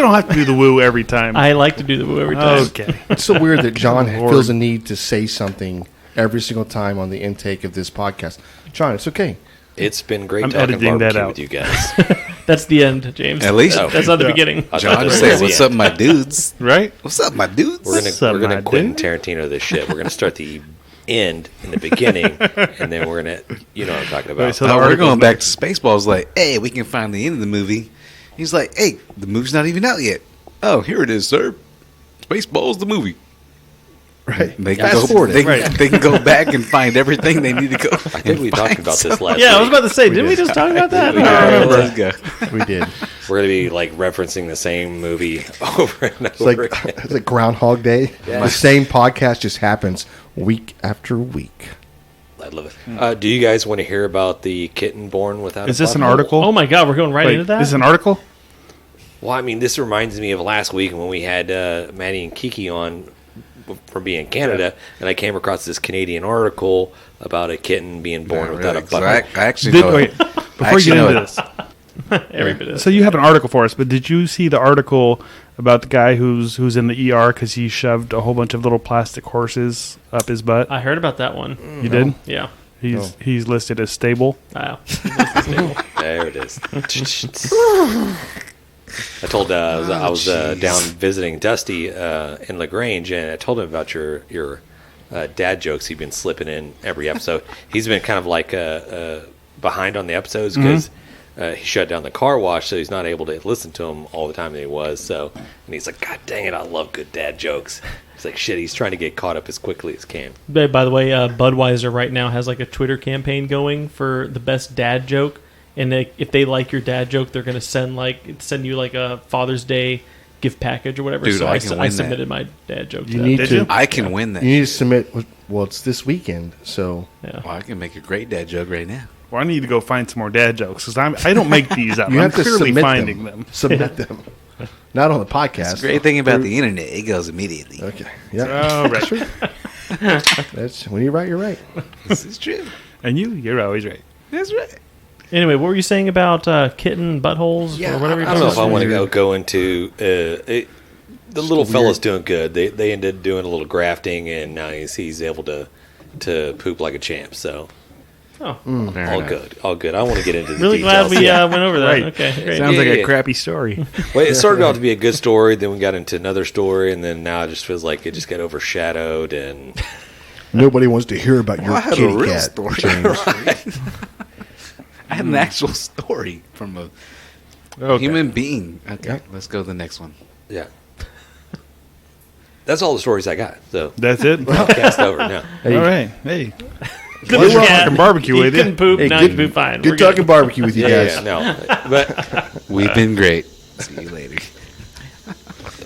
we don't have to do the woo every time. I like to do the woo every time. Okay. It's so weird that John Lord. feels a need to say something every single time on the intake of this podcast. John, it's okay. It's been great I'm talking editing that barbecue out. with you guys. That's the end, James. At least- that's not the beginning. I thought John this said, was the "What's end. up, my dudes? Right? What's up, my dudes?" We're What's up, gonna my Quentin dude? Tarantino this shit. We're gonna start the end in the beginning, and then we're gonna, you know what I'm talking about. Wait, so the Oh, we're article's going back next. to Spaceballs. Like, hey, we can find the end of the movie. He's like, hey, the movie's not even out yet. Oh, here it is, sir. Spaceballs, the movie. Right. They can, Fast go, forward they, it. Right. they can go back and find everything they need to go. I think we talked about this last Yeah, I was week. about to say, didn't we just talk about that? We did. I don't remember. Let's go. We did. We're gonna be like referencing the same movie over and It's like over again. it's like Groundhog Day. Yeah. The same podcast just happens week after week. I love it. Do you guys want to hear about the kitten born without? Is a this an butthole? article? Oh my God, we're going right Wait, into that? This is an article? Well, I mean, this reminds me of last week when we had Maddie and Kiki on from being in Canada, and I came across this Canadian article about a kitten being born Not without really, a 'cause butthole. I actually Did, know wait, it. before you get know into it. this. Every bit of it. So you have an article for us, but did you see the article about the guy who's in the ER because he shoved a whole bunch of little plastic horses up his butt? I heard about that one. You did? Yeah. He's listed as stable. Wow. There it is. I told I was down visiting Dusty in LaGrange, and I told him about your dad jokes he'd been slipping in every episode. He's been kind of like behind on the episodes because he shut down the car wash, so he's not able to listen to them all the time that he was. So, and he's like, God dang it, I love good dad jokes. It's like shit. He's trying to get caught up as quickly as can. By the way, Budweiser right now has like a Twitter campaign going for the best dad joke. And if they like your dad joke, they're going to send you like a Father's Day gift package or whatever. Dude, so I I can win that. submitted my dad joke to You them. need Did to. you? I can win that. You need to shit. submit. Well, it's this weekend, so Yeah. Well, I can make a great dad joke right now. Well, I need to go find some more dad jokes because I don't make these up. you I'm have to clearly submit finding them. Submit them. Not on the podcast. That's the great thing about the internet. It goes immediately. Okay. Yeah. Oh, right. That's when you're right. You're right. This is true. And you're always right. That's right. Anyway, what were you saying about kitten buttholes Yeah, or whatever? I don't know if I want to weird. go into the little fella's doing good. They ended doing a little grafting, and now he's able to poop like a champ. So Oh, Fair all enough. good, all good. I want to get into the really details. glad we went over that. Right. Okay, great. Sounds like Yeah, a yeah. crappy story. Well, it started out to be a good story, then we got into another story, and then now it just feels like it just got overshadowed. And Nobody wants to hear about your I had a kitty real cat. story. James. I had an actual story from a Okay. human being. Okay, Yeah. let's go to the next one. yeah, that's all the stories I got. So That's it? All cast over now. right. Hey. Good Well, we're cat. talking barbecue He with you. couldn't poop. Hey, now good- he can poop fine. Good We're talking barbecue with you guys. Yeah, no, but We've been great. See you later.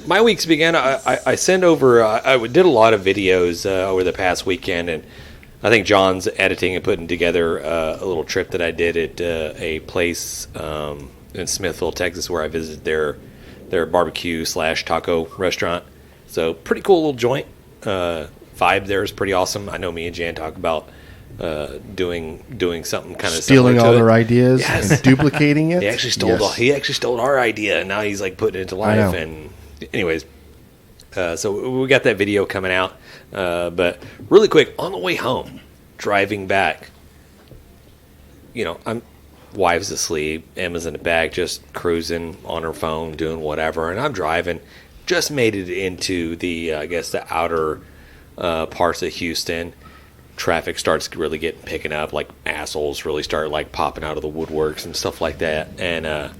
my weeks began. I sent over. I did a lot of videos over the past weekend, and I think John's editing and putting together a little trip that I did at a place in Smithville, Texas, where I visited their barbecue / taco restaurant. So pretty cool little joint. Vibe there is pretty awesome. I know me and Jan talk about doing something kind of Stealing all their ideas. ideas Yes. and duplicating it. He actually stole Yes. he actually stole our idea, and now he's like putting it into I life. know. And anyways, so we got that video coming out. But really quick, on the way home, driving back, wife's asleep, Emma's in the back, just cruising on her phone, doing whatever, and I'm driving. Just made it into the the outer parts of Houston. Traffic starts really picking up, like assholes really start like popping out of the woodworks and stuff like that. And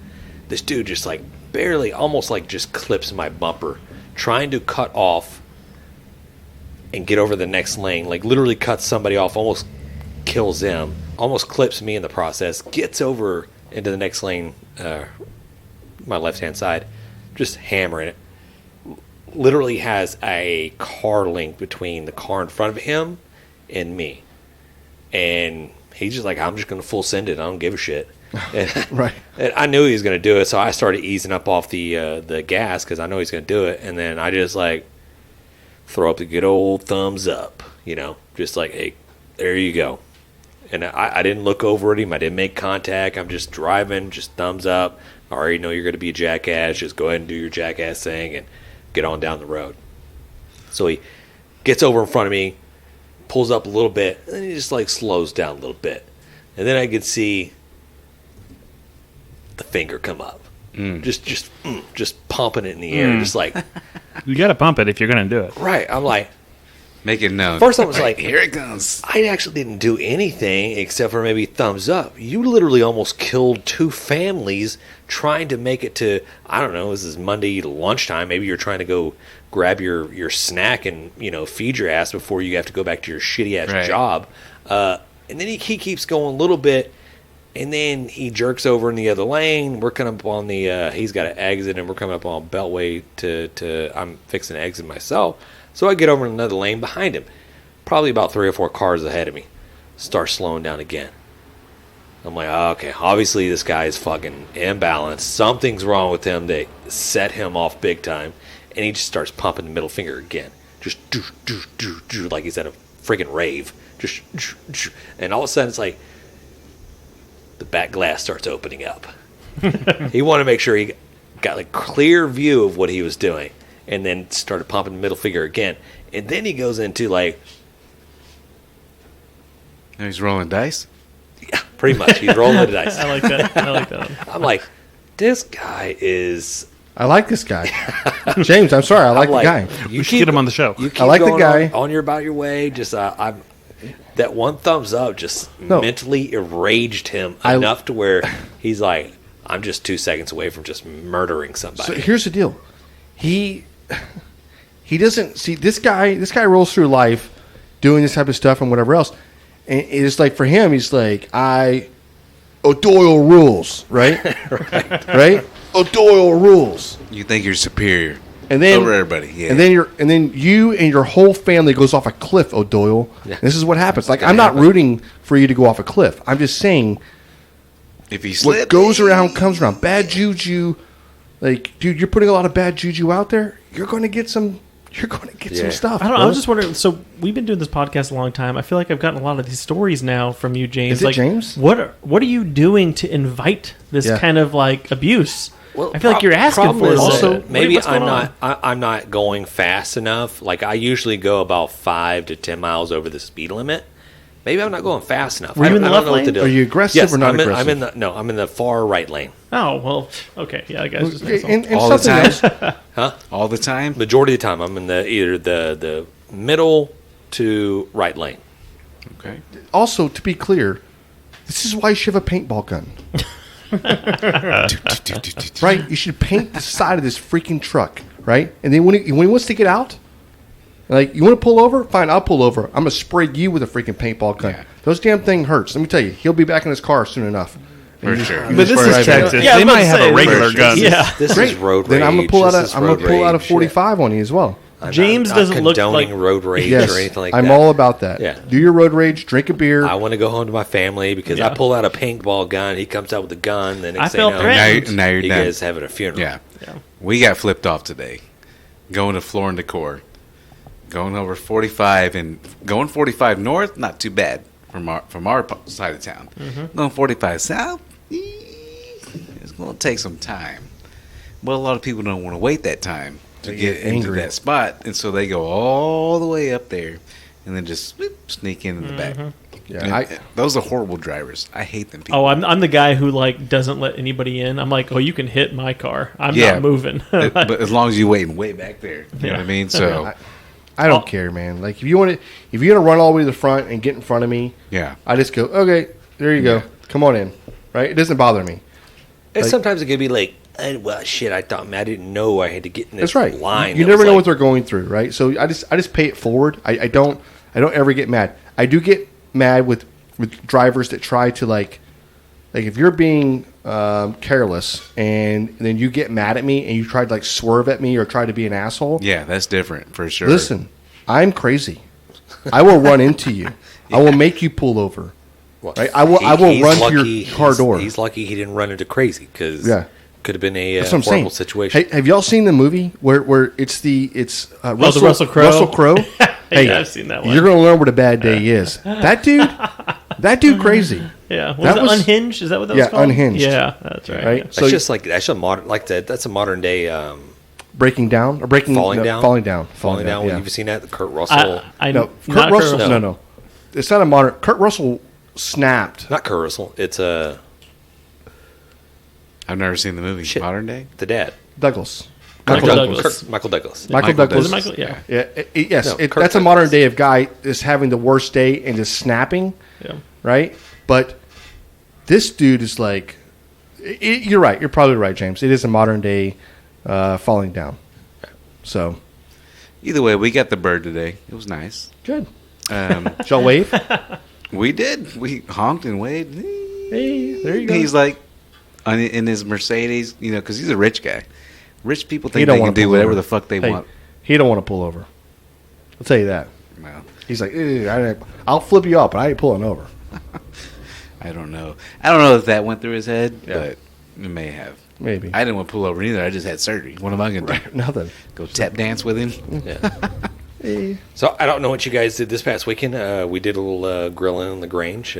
this dude just like barely, almost like just clips my bumper, trying to cut off and get over the next lane. Like literally cuts somebody off, almost kills them, almost clips me in the process. Gets over into the next lane, my left hand side, just hammering it. Literally has a car link between the car in front of him and me, and he's just like, I'm just gonna full send it, I don't give a shit. And, Right. and I knew he was gonna do it, so I started easing up off the gas because I know he's gonna do it. And then I just like throw up the good old thumbs up, just like, hey, there you go. And I didn't look over at him. I didn't make contact. I'm just driving, just thumbs up. I already know you're going to be a jackass. Just go ahead and do your jackass thing and get on down the road. So he gets over in front of me, pulls up a little bit, and then he just like slows down a little bit. And then I could see the finger come up. Just pumping it in the air. Just like, You got to pump it if you're going to do it. right. I'm like, Make it known. first I was like, here it comes. I actually didn't do anything except for maybe thumbs up. You literally almost killed 2 families trying to make it to, I don't know, this is Monday lunchtime. Maybe you're trying to go grab your snack and, feed your ass before you have to go back to your shitty ass job. And then he keeps going a little bit, and then he jerks over in the other lane. We're coming up on the, he's got an exit, and we're coming up on Beltway to I'm fixing to exit myself. So I get over in another lane behind him, probably about 3 or 4 cars ahead of me. Start slowing down again. I'm like, okay, obviously this guy is fucking imbalanced. Something's wrong with him that set him off big time. And he just starts pumping the middle finger again. Just do, like he's at a freaking rave. Just and all of a sudden it's like the back glass starts opening up. He wanted to make sure he got a clear view of what he was doing. And then started pumping the middle finger again. And then he goes into like... Now he's rolling dice? Yeah, pretty much. He's rolling the dice. I like that. I like that. I'm like, this guy is... I like this guy. James, I'm sorry. I like the guy. You We should get him on the show. You keep I like the going guy. on your about your way. Just that one thumbs up just mentally enraged him enough to where he's like, I'm just 2 seconds away from just murdering somebody. So here's the deal. He doesn't see this guy. This guy rolls through life doing this type of stuff and whatever else. And it's like for him, he's like, O'Doyle rules, right? right? O'Doyle rules. You think you're superior And then over everybody, yeah. And then you and your whole family goes off a cliff, O'Doyle. Yeah. This is what happens. Like I'm not rooting for you to go off a cliff. I'm just saying if he slipped, what goes around comes around. Bad juju. Like, dude, you're putting a lot of bad juju out there. You're going to get some. You're going to get some stuff. I don't know. I bro. was just wondering. So we've been doing this podcast a long time. I feel like I've gotten a lot of these stories now from you, James. Is it like, James? What are you doing to invite this kind of like abuse? Well, I feel like you're asking problem for is it. also maybe what's going I'm not going fast enough. Like I usually go about 5 to 10 miles over the speed limit. Maybe I'm not going fast enough. Were you in the I don't left know what to lane? do. Are you aggressive or not aggressive? I'm in the far right lane. Oh well, okay, yeah, I guess. Just Okay, and all the something time. else. All the time. Majority of the time, I'm in either the middle to right lane. Okay. Also, to be clear, this is why you should have a paintball gun. Right? You should paint the side of this freaking truck, right? And then when he wants to get out, like, you want to pull over? Fine, I'll pull over. I'm going to spray you with a freaking paintball gun. Yeah. Those damn thing hurts. Let me tell you, he'll be back in his car soon enough. For sure. But this is Texas. Yeah, I They was might about have to a say, regular for gun. sure. Yeah. This Great. is road rage. Then I'm going to pull This is road out a rage. 45 on you as well. James I'm doesn't not look condoning like- road rage Yes, or anything like I'm that. all about that. Yeah. Do your road rage, drink a beer. I want to go home to my family because I pull out a paintball gun. He comes out with a gun. Then I next thing felt you know, threatened. Now you're you done. guys having a funeral. Yeah. Yeah. We got flipped off today. Going to Floor and Decor. Going over 45 and going 45 north, not too bad from our side of town. Mm-hmm. Going 45 south, it's going to take some time. Well, a lot of people don't want to wait that time to They get get into angry. that spot, and so they go all the way up there and then just sneak in the back. Yeah, And those are horrible drivers. I hate them people. Oh, I'm the guy who like doesn't let anybody in. I'm like, oh, you can hit my car. I'm Yeah. not moving. But as long as you waiting way back there, you know what I mean. So I don't care, man. Like, if you're going to run all the way to the front and get in front of me, yeah, I just go, okay, there you go. Come on in. Right? It doesn't bother me. And Like- sometimes it could be like, well, shit, I didn't know I had to get in this That's right. line. You that never was know like- what they're going through, right? So I just pay it forward. I don't ever get mad. I do get mad with drivers that try to like if you're being careless and then you get mad at me and you try to like swerve at me or try to be an asshole. yeah, that's different for sure. Listen, I'm crazy. I will run into you. I will make you pull over. Well, Right? I will he's run to lucky- your car door. He's lucky he didn't run into crazy because Yeah. could have been a That's what I'm horrible saying. situation. Hey, have y'all seen the movie where it's the Russell Russell Crowe? Russell Crowe? Hey, Yeah, I've seen that one. You're going to learn what a bad day is. That That dude crazy. Yeah, That was- Unhinged? Is that what that Yeah, was called? Unhinged. Yeah, that's right. Right? Yeah. That's So just like that's a modern that's a modern day breaking down or breaking falling down. falling down. When you've seen that Kurt Russell, I No, not Kurt Russell. Russell. No. It's not a modern. Kurt Russell snapped. not Kurt Russell. It's I've never seen the movie. Shit. Modern Day? the dad. Douglas. Michael Michael Douglas. Michael Douglas. Michael Michael Douglas. Was it Michael? Yeah. Yeah, yes, No, Kirk that's a Douglas. modern day of guy is having the worst day and just snapping, Yeah. right? But this dude is like, you're right. You're probably right, James. It is a modern day falling down. So Either way, we got the bird today. It was nice. good. Um, Shall wave? we did. We honked and waved. Hey, there you go. He's like in his Mercedes, because he's a rich guy. Rich people think don't they wanna can do pull whatever over. the fuck they Hey, want. he don't want to pull over. I'll tell you that. Well, He's like, I'll flip you up, but I ain't pulling over. I don't know. I don't know if that went through his head, Yeah. but it may have. Maybe. I didn't want to pull over either. I just had surgery. What am I going to do? Nothing. Go tap dance with him? Yeah. Hey. So I don't know what you guys did this past weekend. We did a little grilling in the Grange.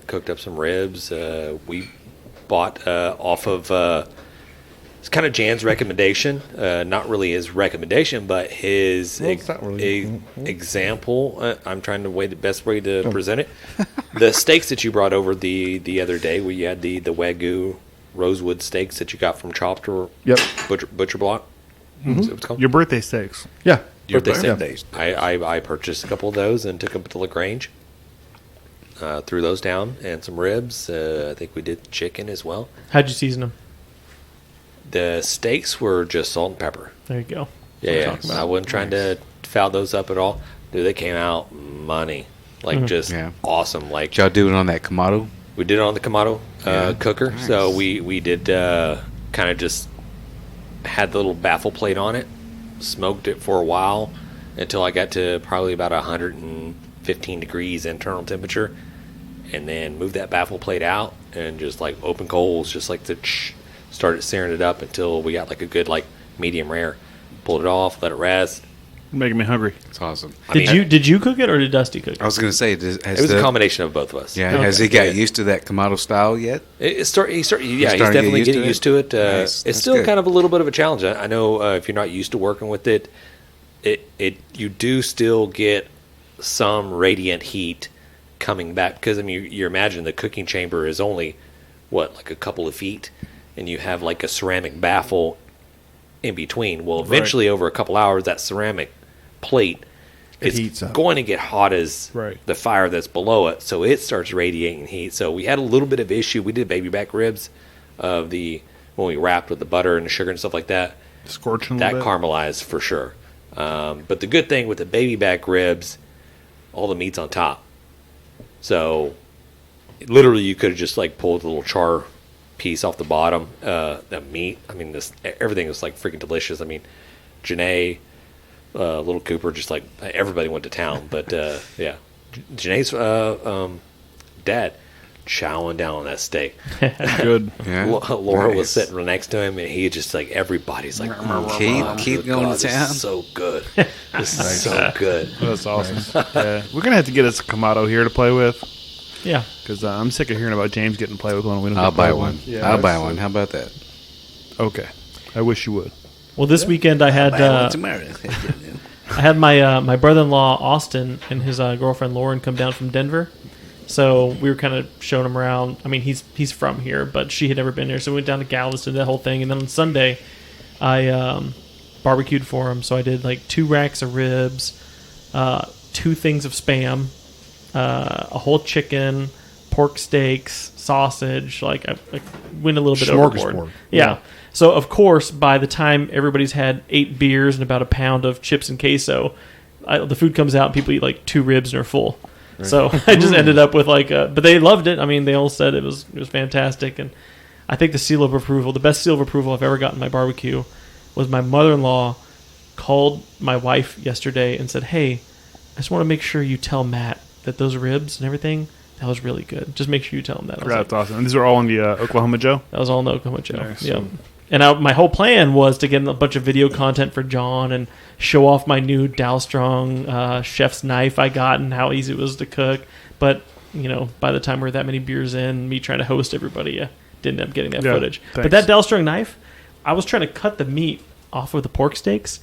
Cooked up some ribs. We bought off of it's kind of Jan's recommendation. Not really his recommendation, but his Well, it's not really. example. I'm trying to the best way to present it. The steaks that you brought over the other day, where you had the Wagyu rosewood steaks that you got from Chopped or Yep. Butcher Block. Is that what it's called? Your birthday steaks. Yeah. Your Birthday birthday. steak. I purchased a couple of those and took them to LaGrange. Threw those down and some ribs. I think we did chicken as well. How'd you season them? The steaks were just salt and pepper. There you go. Yeah, That's what yeah. I'm talking about. I wasn't trying to foul those up at all. Dude, they came out money. Like just Yeah. awesome. Like Did y'all do it on that Kamado? we did it on the Kamado Yeah. cooker. Nice. So we did kind of just had the little baffle plate on it, smoked it for a while until I got to probably about 115 degrees internal temperature, and then moved that baffle plate out and just like open coals, just like started searing it up until we got like a good like medium rare. Pulled it off, let it rest. Making me hungry. It's awesome. I mean, Did you cook it or did Dusty cook it? I was going to say, it was a combination of both of us. Yeah, Okay. has he got Yeah. used to that Kamado style yet? He's definitely getting getting used to it. Nice. It's That's still good. kind of a little bit of a challenge. I know if you're not used to working with it, you do still get some radiant heat coming back because I mean you imagine the cooking chamber is only like a couple of feet, and you have like a ceramic baffle in between. Well, eventually over a couple hours, that ceramic plate It is heats up. going to get hot as Right. the fire that's below it, so it starts radiating heat. So we had a little bit of issue. We did baby back ribs when we wrapped with the butter and the sugar and stuff like that. Scorching a That little bit. caramelized for sure. But the good thing with the baby back ribs, all the meat's on top. So literally you could have just like pulled a little char piece off the bottom. The meat, I mean, everything was like freaking delicious. I mean, Janae, little Cooper, just like everybody went to town. But yeah, Janae's dad chowing down on that steak. Good. Yeah. Laura was Nice. sitting next to him, and he just like everybody's like, Keep going to this is town. so good. This is so good. That's awesome. Yeah. We're going to have to get us a Kamado here to play with Yeah. because I'm sick of hearing about James getting to play with one. We don't I'll get to play buy with one. Yeah, I'll buy that's- one. How about that? Okay. I wish you would. Well, this weekend I had Buy one tomorrow. I had my brother-in-law Austin and his girlfriend Lauren come down from Denver. So we were kind of showing him around. I mean, he's from here, but she had never been here. So we went down to Galveston, that whole thing. And then on Sunday, I barbecued for him. So I did like 2 racks of ribs, 2 things of Spam, a whole chicken, pork steaks, sausage. Like I went a little bit overboard. Smorgasbord. Yeah. So of course, by the time everybody's had 8 beers and about a pound of chips and queso, the food comes out and people eat like 2 ribs and are full. So I just ended up with but they loved it. I mean, they all said it was fantastic, and I think the seal of approval, the best seal of approval I've ever gotten in my barbecue, was my mother-in-law called my wife yesterday and said, "Hey, I just want to make sure you tell Matt that those ribs and everything, that was really good. Just make sure you tell him that." I was That's like, awesome. And these are all in the Oklahoma Joe? that was all in Oklahoma Joe. Nice. Yep. And my whole plan was to get a bunch of video content for John and show off my new Dalstrong chef's knife I got and how easy it was to cook. But by the time we're that many beers in, me trying to host everybody, didn't end up getting that Yeah, footage. thanks. But that Dalstrong knife, I was trying to cut the meat off of the pork steaks.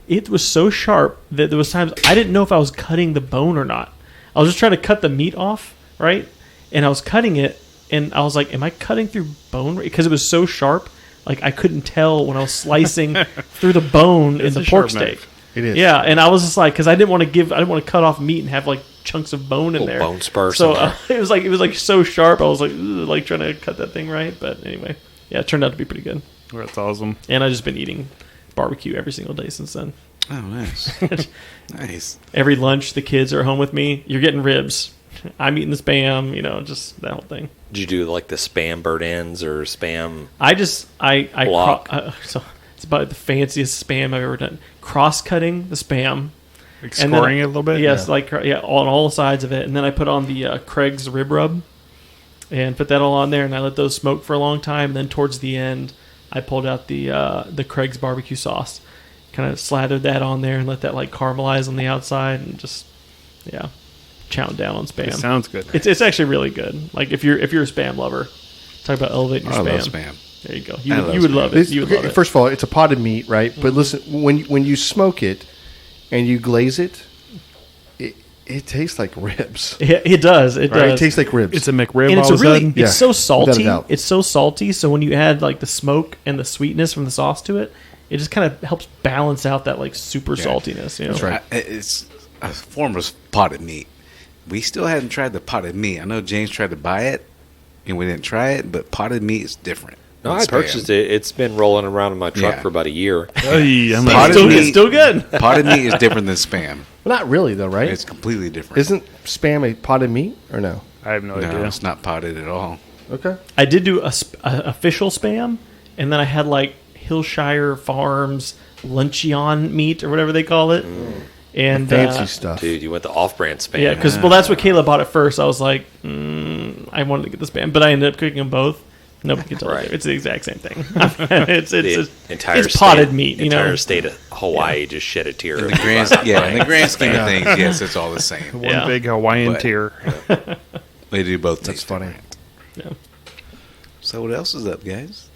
It was so sharp that there was times I didn't know if I was cutting the bone or not. I was just trying to cut the meat off, right? And I was cutting it, and I was like, am I cutting through bone? Because it was so sharp, like I couldn't tell when I was slicing through the bone in It's the a pork sharp steak. knife. It is. Yeah, and I was just like, because I didn't want to cut off meat and have like chunks of bone in Little there. bone spurs So in there. it was like so sharp. I was like, ugh, like trying to cut that thing right. But anyway, yeah, it turned out to be pretty good. That's awesome. And I've just been eating barbecue every single day since then. Oh, nice. Nice. Every lunch, the kids are home with me. You're getting ribs. I'm eating the Spam. Just that whole thing. Did you do like the Spam bird ends or Spam? I Block. so it's about the fanciest Spam I've ever done. Cross-cutting the Spam. Like And then scoring it a little bit? Yes, on all sides of it. And then I put on the Craig's rib rub and put that all on there, and I let those smoke for a long time. And then towards the end, I pulled out the Craig's barbecue sauce, kind of slathered that on there and let that like caramelize on the outside, and just chowing down on Spam. It sounds good. It's actually really good. Like if you're a Spam lover, talk about elevating your I Spam. love Spam. There you go. I love You would Spam. love it. You would love it. First of all, it's a potted meat, right? But listen, when you smoke it and you glaze it, it tastes like ribs. It does. It Right? It does. tastes like ribs. It's a McRib And it's all of a really, sudden. Yeah, it's so without a salty. doubt. It's so salty. So when you add like the smoke and the sweetness from the sauce to it, it just kind of helps balance out that like super saltiness. That's right. It's a form of potted meat. We still hadn't tried the potted meat. I know James tried to buy it, and we didn't try it, but potted meat is different. No, than I Spam. purchased it. It's been rolling around in my truck Yeah. for about a year. Hey, I'm Potted Still, meat- it's still good. Potted meat is different than Spam. Well, not really, though, right? It's completely different. Isn't Spam a potted meat or no? I have no No, idea. it's not potted at all. Okay. I did do a official Spam, and then I had like Hillshire Farms Luncheon meat or whatever they call it. And Fancy stuff. Dude, you went the off-brand Spam. yeah, because that's what Kayla bought at first. I was like, I wanted to get the Spam, but I ended up cooking them both. Nobody can tell Right. it's the exact same thing. it's The entire it's potted state, meat. entire state of Hawaii just shed a tear. In the grand, in the grand scheme of things, yes, it's all the same. One Yeah. big Hawaiian But- tear. They do both. That's taste funny. different. Yeah. So what else is up, guys?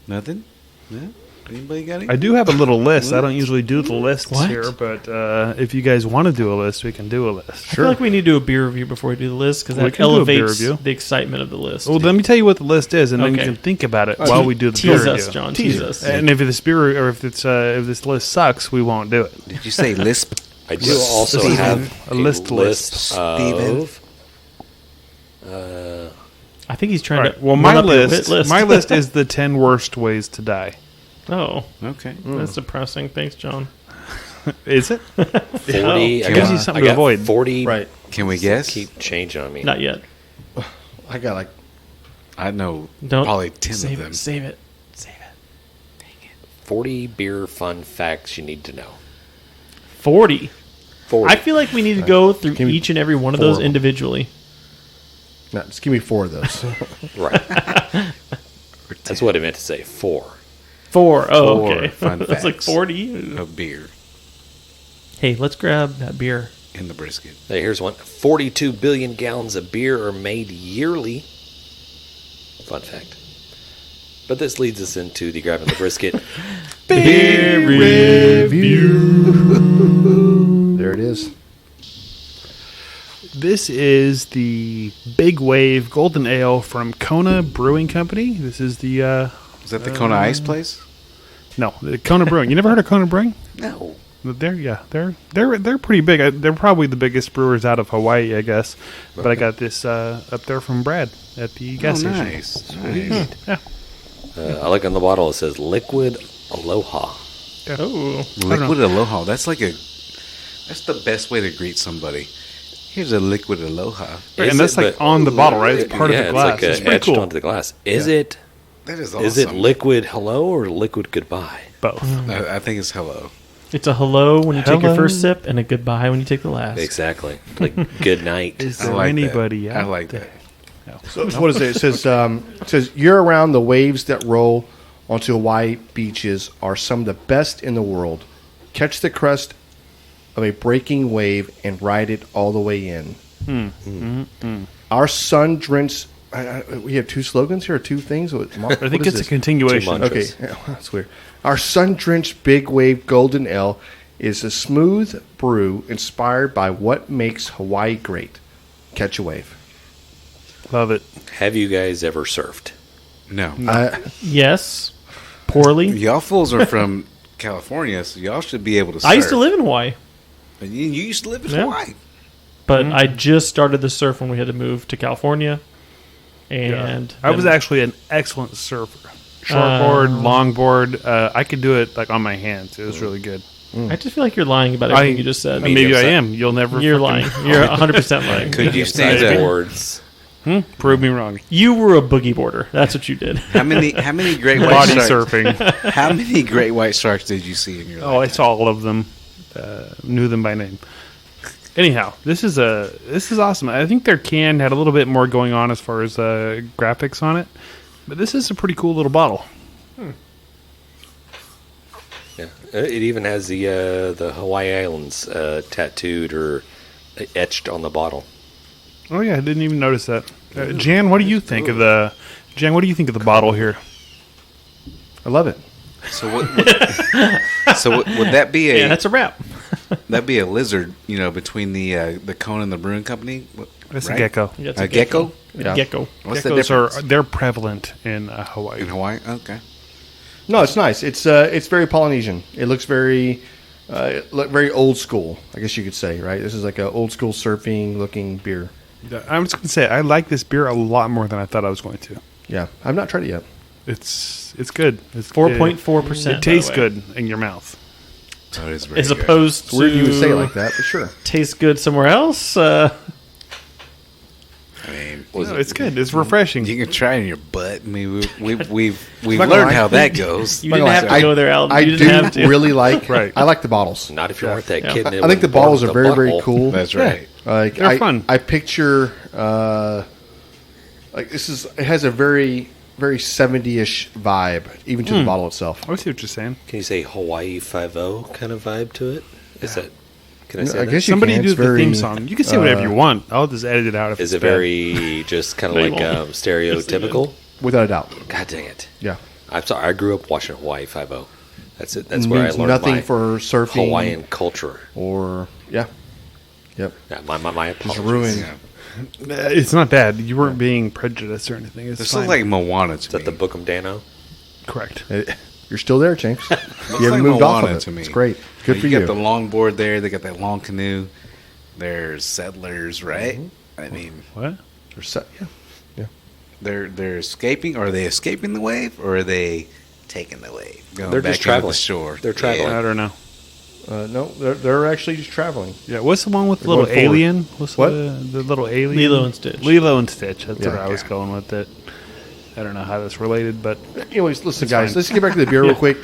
Nothing? No? Anybody got any? I do have a little list. I don't usually do the lists What? here, but if you guys want to do a list, we can do a list. I feel like we need to do a beer review before we do the list because We that can do a beer elevates review. the excitement of the list. Well, let me tell you what the list is, and then you Okay. can think about it while we do the beer Tease us, review. John. Tease us. And if this beer or if this list sucks, we won't do it. Did you say lisp? I do also Steven. have A list of I think he's All trying right. to. Well, run my up your list, hit my list is the 10 worst ways to die. Oh, Okay. that's depressing. Thanks, John. Is it? 40. It gives you something to got avoid. 40. Right. Can we guess? Keep changing on me. Not yet. I got like I know Don't probably 10 save of them. it. Save it. Save it. 40 beer fun facts you need to know. 40. 40. I feel like we need to go through Give me each and every one of 4 those of 'em. individually. no, just give me 4 of those. Right. That's what I meant to say. 4. 4. Oh, 4 okay. fun That's like facts. 40. Of beer Hey, let's grab that beer. in the brisket. Hey, here's one. 42 billion gallons of beer are made yearly. Fun fact. But this leads us into the grabbing the brisket. Beer review. There it is. This is the Big Wave Golden Ale from Kona Brewing Company. This is the Is that the Kona Ice place? no, the Kona Brewing. You never heard of Kona Brewing? No. They're pretty big. They're probably the biggest brewers out of Hawaii, I guess. But I got this up there from Brad at the gas Oh, station. nice. Nice. I like on the bottle it says Liquid Aloha. Oh. Liquid Aloha. That's the best way to greet somebody. Here's a liquid Aloha. Right, Is and that's it- like but- on the bottle, right? It's part of the Yeah, glass. It's like It's pretty etched cool. onto the glass. Is it That is awesome. is it liquid hello or liquid goodbye? Both. I think it's hello. It's a hello when you take your Hello. first sip and a goodbye when you take the last. Exactly. Like good night. Is I there like anybody that. I out like there? that. So what is it? It says year around the waves that roll onto Hawaii beaches are some of the best in the world. Catch the crest of a breaking wave and ride it all the way in. Our sun-drenched... we have two slogans here, or two things? I I think it's a continuation. Two Okay, mantras. yeah, that's weird. Our sun-drenched Big Wave Golden Ale is a smooth brew inspired by what makes Hawaii great. Catch a wave. Love it. Have you guys ever surfed? No. Yes. Poorly. Y'all fools are from California, so y'all should be able to surf. I used to live in Hawaii, And you used to live in Yeah. Hawaii. but I just started the surf when we had to move to California. And I was then- actually an excellent surfer. Shortboard, longboard. I could do it like on my hands. It was really good. I just feel like you're lying about everything you just said. Maybe I upset. am. You'll never. You're fucking lying. You're 100% lying. Could you stand up? Boards. Prove me wrong. You were a boogie boarder. That's what you did. How many great white Body sharks? surfing. How many great white sharks did you see in your life? Oh, I saw all of them. Knew them by name. Anyhow, this is awesome. I think their can had a little bit more going on as far as graphics on it, but this is a pretty cool little bottle. Yeah, it even has the Hawaii Islands tattooed or etched on the bottle. Oh yeah, I didn't even notice that. Jan, what do you think of the bottle here? I love it. So what would that be Yeah, that's a wrap. that'd be a lizard, between the Kona and the Brewing Company? It's right? a gecko. Yeah, it's A gecko? Yeah. Gecko. What's the Geckos difference? they're prevalent in Hawaii. In Hawaii? Okay. No, it's nice. It's very Polynesian. It looks very very old school, I guess you could say, right? This is like an old school surfing looking beer. I'm just gonna say I like this beer a lot more than I thought I was going to. Yeah, I've not tried it yet. It's good. It's 4.4%. It tastes good in your mouth. Oh, it is very As good. opposed to Weird you would say it like that, but sure. tastes good somewhere else. I mean, No, it's good. It's refreshing. you can try it in your butt. I mean, we've not gonna learned lie. how that goes. You didn't have to go there, Aldan. I You do didn't have to. really like. Right. I like the bottles. Not if you weren't that Yeah. kid. I think the bottles are very very cool. That's right. Like They're fun. I picture like it has a very very 70ish vibe, even to the bottle itself. I see what you're saying. Can you say Hawaii 5-0 kind of vibe to it? Is that? Can I say I that? guess you Somebody can. do It's the very, theme song. You can say whatever you want. I'll just edit it out. If Is it's it bad. very just kind of No, you like won't. stereotypical? without a doubt. God dang it! Yeah, I'm sorry. I grew up watching Hawaii 5-0. That's it. That's it where I means learned nothing my for surfing Hawaiian culture. or yep. Yeah, my Just apologies. ruin. Yeah. It's not bad. You weren't being prejudiced or anything. It's This fine. looks like Moana Is to that me. the Book of Dano? Correct. You're still there, James. You haven't like moved off Moana of it. to me. It's great. Good for you you. got the long board there. They got that long canoe. They're settlers, right? Mm-hmm. I mean, What? Yeah. they're escaping. Are they escaping the wave, or are they taking the wave? Going They're back just into traveling. the shore. They're traveling. I don't know. No, they're actually just traveling. Yeah. What's the one with the They're little going forward. alien? What's What? the little alien? Lilo and Stitch. Lilo and Stitch. That's Yeah. where I was going with it. I don't know how that's related, but Anyways, listen, It's guys. fine. Let's get back to the beer real quick.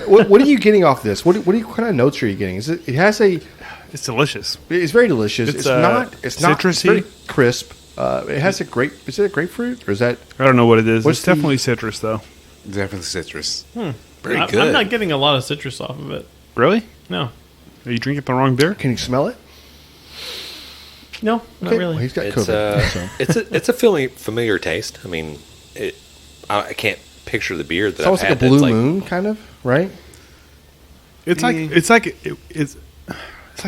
What are you getting off this? What kind of notes are you getting? Is it? It has a. it's delicious. It's very delicious. It's, It's not. It's not. It's citrusy. very crisp. It has a grape. Is it a grapefruit or is that? I don't know what it is. What's It's definitely citrus, though. Definitely citrus. Very I'm good. not getting a lot of citrus off of it. Really? No. Are you drinking the wrong beer? Can you smell it? No, not Okay, really. Well, he's got It's COVID. so. it's a familiar taste. I mean, I can't picture the beer that It's almost I've like a had. blue that's moon, kind of, right? It's like it's like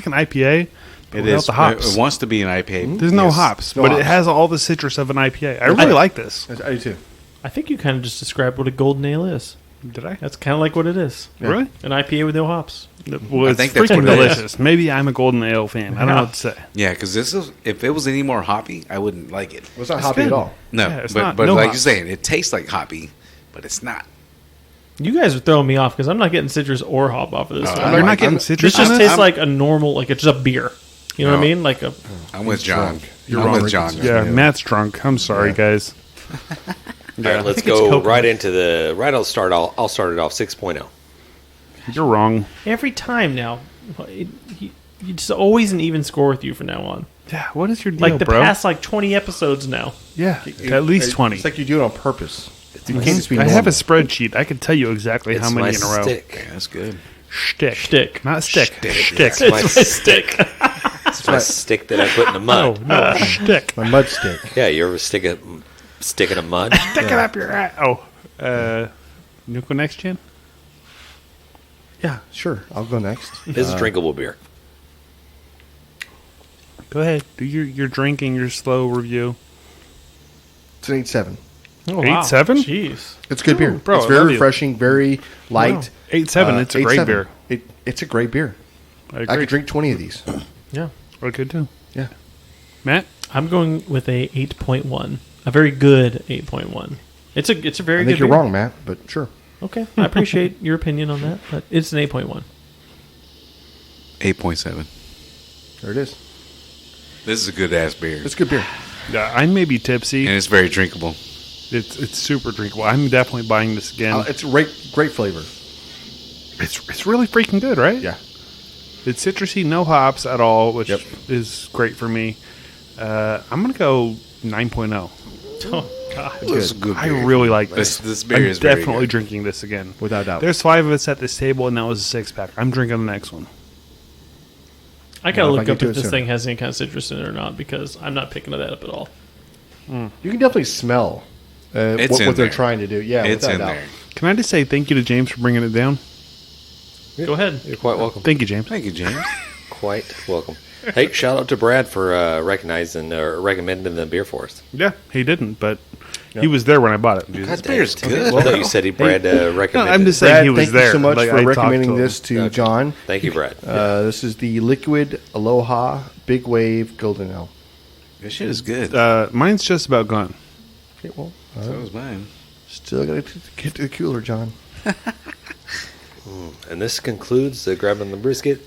an IPA. But It without is. the hops. It wants to be an IPA. There's no Yes. hops, No but it hops. has all the citrus of an IPA. I really like this. I do too. I think you kind of just described what a golden ale is. Did I? That's kind of like what it is. Really? An IPA with no hops. Well, I it's think that's freaking what it is. delicious. Maybe I'm a golden ale fan. I don't know what to say. Yeah, because this is. If it was any more hoppy, I wouldn't like it. Well, it's not It's hoppy good. at all. No, Yeah, it's but not- but no like hops. you're saying, it tastes like hoppy, but it's not. You guys are throwing me off because I'm not getting citrus or hop off of this. No, one. I'm You're like- not getting I'm- citrus. This just on tastes it? like a normal, like it's just a beer. You know what I No. mean? Like a. I'm with John. drunk. You're wrong. with John. Yeah, Matt's drunk. I'm sorry, guys. All right, let's think it's go coconut. right into the right. I'll start it off 6.0. You're wrong. Every time now, it's always an even score with you from now on. Yeah, what is your deal, Like the bro? past 20 episodes now. Yeah, at least 20. It's like you do it on purpose. You can't just be I have a normal. spreadsheet. I could tell you exactly It's how many my in a row. stick. Yeah, that's good. Shtick. Shtick. Not stick. Shtick. Shtick. It's my It's my stick. It's my stick that I put in the mud. No, stick. My mud stick. Yeah, you ever stick in a mud? Stick it up your ass. You go next, Jen? Yeah, sure. I'll go next. This is drinkable beer. Go ahead. Do your drinking, your slow review. It's an 8.7. Oh, wow. 8.7? Jeez. It's good beer. bro, It's I very love you. refreshing, very light. Wow. 8.7. It's a great 8.7. beer. It's a great beer. I I agree. could drink 20 of these. Yeah. I could too. Yeah. Matt? I'm going with a 8.1. A very good 8.1. It's a very I good think you're beer. wrong, Matt, but sure. Okay. I appreciate your opinion on that, but it's an 8.1. 8.7. There it is. This is a good ass beer, It's good beer. Yeah, I may be tipsy. and it's very drinkable. It's super drinkable. I'm definitely buying this again. It's great flavor. It's really freaking good, right? Yeah. It's citrusy, no hops at all, which Yep. is great for me. I'm going to go 9.0. Oh, God. This is a good I beer. really like This this. beer I'm is very definitely good. drinking this again. Without doubt. There's 5 of us at this table, and that was a 6-pack. I'm drinking the next one. I gotta Well, if I look get up to if it this sooner. thing has any kind of citrus in it or not, because I'm not picking that up at all. You can definitely smell It's what in they're there. trying to do. Yeah, It's without in doubt. there. Can I just say thank you to James for bringing it down? Go ahead. You're quite welcome. Thank you, James. Thank you, James. Quite welcome. Hey, shout out to Brad for recognizing or recommending the beer for us. Yeah, he didn't, but he was there when I bought it. This beer's good. I thought you said Brad recommended. No, I'm just saying Brad, he was thank there. you so much Like, I for talked recommending to him. this to John. Thank you, Brad. This is the Liquid Aloha Big Wave Golden Ale. This shit is good. Mine's just about gone. Okay, well, So is mine. still got to get to the cooler, John. And this concludes the Grabbing the Brisket.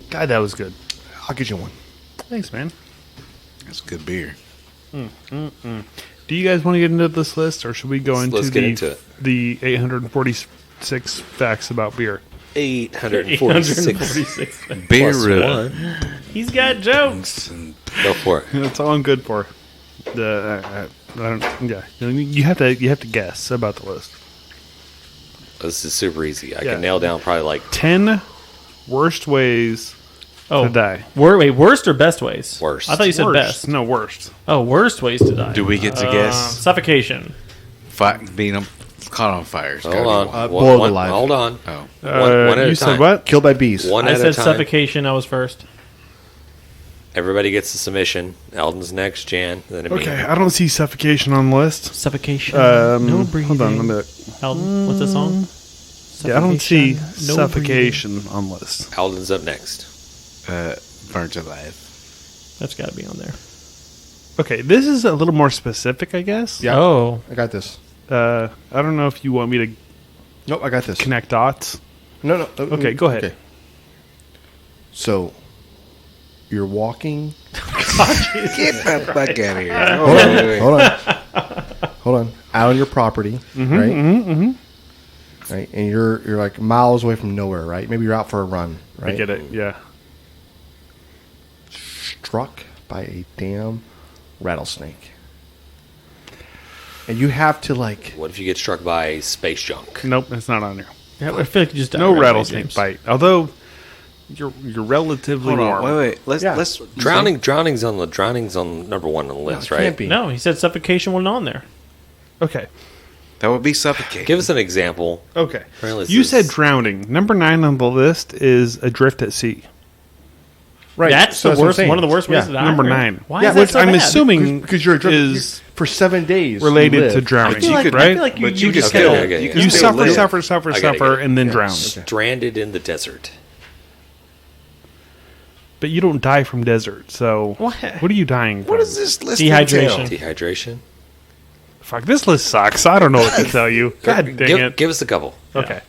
God, that was good. I'll get you one. Thanks, man. That's good beer. Do you guys want to get into this list, or should we go into Let's get into it. the 846 facts about beer? 846. 846. Beer Plus one. He's got jokes. Go for it. That's all I'm good for. I don't. Yeah, you have to guess about the list. This is super easy. I Yeah. can nail down probably like 10 worst ways Oh, to die. Wait, worst or best ways? Worst. I thought you said Worst. best. No, worst. Oh, worst ways to die. Do we get to guess? Suffocation. Being caught on fire. It's Hold gotta on. be boiled one, alive. Hold on. one. One at you a said time. what? Killed by bees. One I at a said time. suffocation. I was first. Everybody gets a submission. Alden's next, Jan, then me. Okay, I don't see suffocation on the list. Suffocation. no breathing. Hold on, let me look. Alden, what's the song? Yeah, I don't see Suffocation, no suffocation on the list. Alden's up next. Burnt alive. That's got to be on there. Okay, this is a little more specific, I guess. Yeah. Oh, I got this. I don't know if you want me to Nope, I got this. connect dots. No. Okay, go ahead. So, you're walking. Get the fuck out of here. Hold on. Out on your property, right? Right, and you're like miles away from nowhere, right? Maybe you're out for a run, right? I get it, yeah. Struck by a damn rattlesnake, and you have to like. What if you get struck by space junk? Nope, it's not on there. yeah, I feel like you just died No right away, rattlesnake James. bite. Although, you're relatively Hold warm. on. Wait. Let's. Yeah. Let's Drowning's on number one on the list, it right? can't be. No, he said suffocation wasn't on there. Okay, That would be suffocating. Give us an example. okay. Apparently You this said is- drowning. Number 9 on the list is adrift at sea. Right, That's so the what I'm worst. saying. One of the worst ways Yeah. to die. Number Really? 9. Why Yeah, is that which so I'm bad? assuming Because you're adrift is for 7 days. you related live. to drowning, I feel like, right? I feel like But you you just can kinda- still- okay. you can You still live. suffer, I get it. and then Yeah. drown. Okay. Stranded in the desert. But you don't die from desert, so What? what are you dying from? What is this list? Dehydration. entail? Dehydration. Fuck, this list sucks. I don't know what to tell you. God dang it. Give us a couple. Okay.